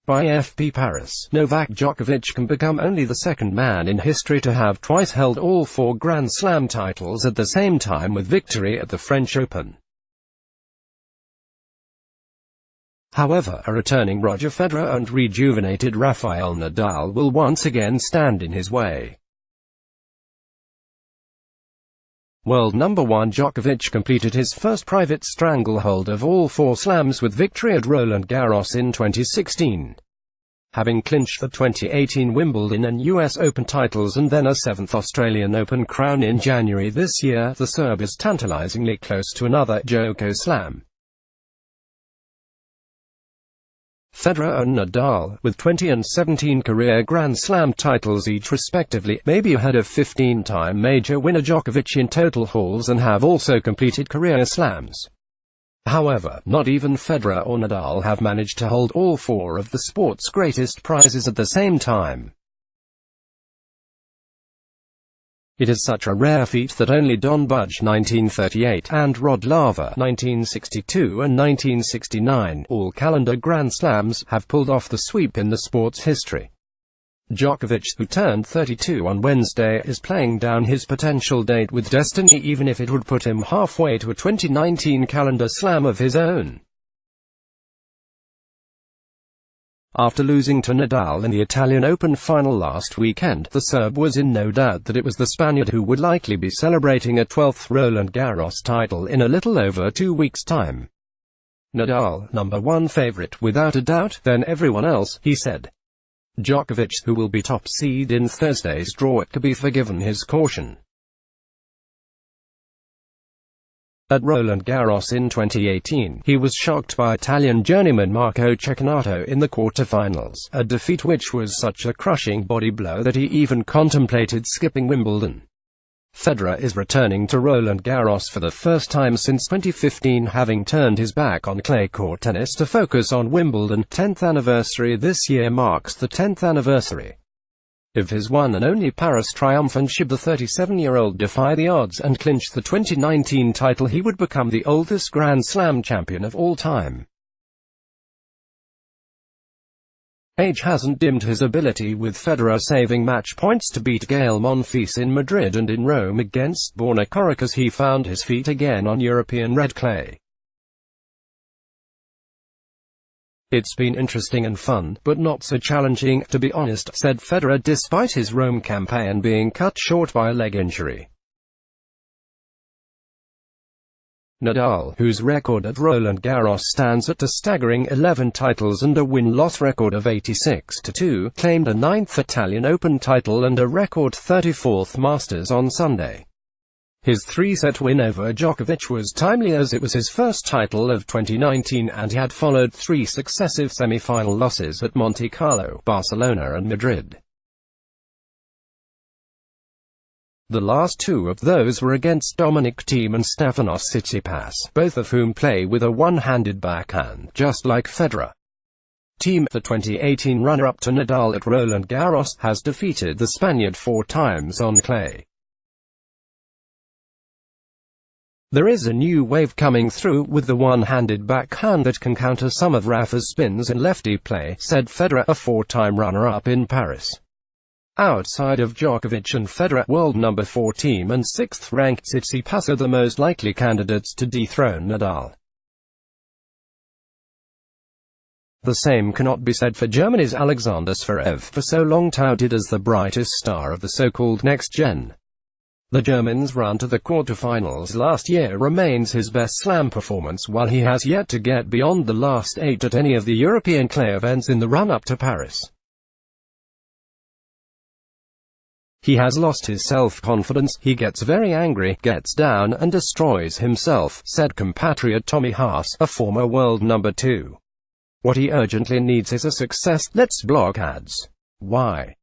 By FP Paris, Novak Djokovic can become only the second man in history to have twice held all 4 Grand Slam titles at the same time with victory at the French Open. However, a returning Roger Federer and rejuvenated Rafael Nadal will once again stand in his way. World number 1 Djokovic completed his first private stranglehold of all 4 slams with victory at Roland Garros in 2016. Having clinched the 2018 Wimbledon and US Open titles and then a 7th Australian Open crown in January this year, the Serb is tantalizingly close to another Djoko Slam. Federer and Nadal, with 20 and 17 career Grand Slam titles each respectively, may be ahead of 15-time major winner Djokovic in total hauls and have also completed career slams. However, not even Federer or Nadal have managed to hold all 4 of the sport's greatest prizes at the same time. It is such a rare feat that only Don Budge (1938) and Rod Laver (1962 and 1969), all calendar Grand Slams, have pulled off the sweep in the sport's history. Djokovic, who turned 32 on Wednesday, is playing down his potential date with destiny, even if it would put him halfway to a 2019 calendar slam of his own. After losing to Nadal in the Italian Open final last weekend, the Serb was in no doubt that it was the Spaniard who would likely be celebrating a 12th Roland Garros title in a little over 2 weeks' time. Nadal, number 1 favorite without a doubt, then everyone else, he said. Djokovic, who will be top seed in Thursday's draw, could be forgiven his caution. At Roland Garros in 2018, he was shocked by Italian journeyman Marco Cecchinato in the quarter-finals, a defeat which was such a crushing body blow that he even contemplated skipping Wimbledon. Federer is returning to Roland Garros for the first time since 2015, having turned his back on clay court tennis to focus on Wimbledon. 10th anniversary this year marks the 10th anniversary of his one and only Paris triumph, and should the 37-year-old defy the odds and clinch the 2019 title, he would become the oldest Grand Slam champion of all time. Age hasn't dimmed his ability, with Federer saving match points to beat Gael Monfils in Madrid and in Rome against Borna Coric as he found his feet again on European red clay. "It's been interesting and fun, but not so challenging, to be honest," said Federer, despite his Rome campaign being cut short by a leg injury. Nadal, whose record at Roland Garros stands at a staggering 11 titles and a win-loss record of 86-2, claimed a 9th Italian Open title and a record 34th Masters on Sunday. His 3-set win over Djokovic was timely, as it was his first title of 2019, and he had followed 3 successive semi-final losses at Monte Carlo, Barcelona and Madrid. The last 2 of those were against Dominic Thiem and Stefanos Tsitsipas, both of whom play with a one-handed backhand, just like Federer. Thiem, the 2018 runner-up to Nadal at Roland Garros, has defeated the Spaniard 4 times on clay. "There is a new wave coming through with the one-handed backhand that can counter some of Rafa's spins and lefty play," said Federer, a 4-time runner-up in Paris. Outside of Djokovic and Federer, world number 4 Thiem and 6th-ranked Tsitsipas are the most likely candidates to dethrone Nadal. The same cannot be said for Germany's Alexander Zverev, for so long touted as the brightest star of the so-called next gen. The German's run to the quarterfinals last year remains his best slam performance, while he has yet to get beyond the last 8 at any of the European clay events in the run-up to Paris. "He has lost his self-confidence, he gets very angry, gets down, and destroys himself," said compatriot Tommy Haas, a former world number 2. "What he urgently needs is a success. Let's block ads. Why?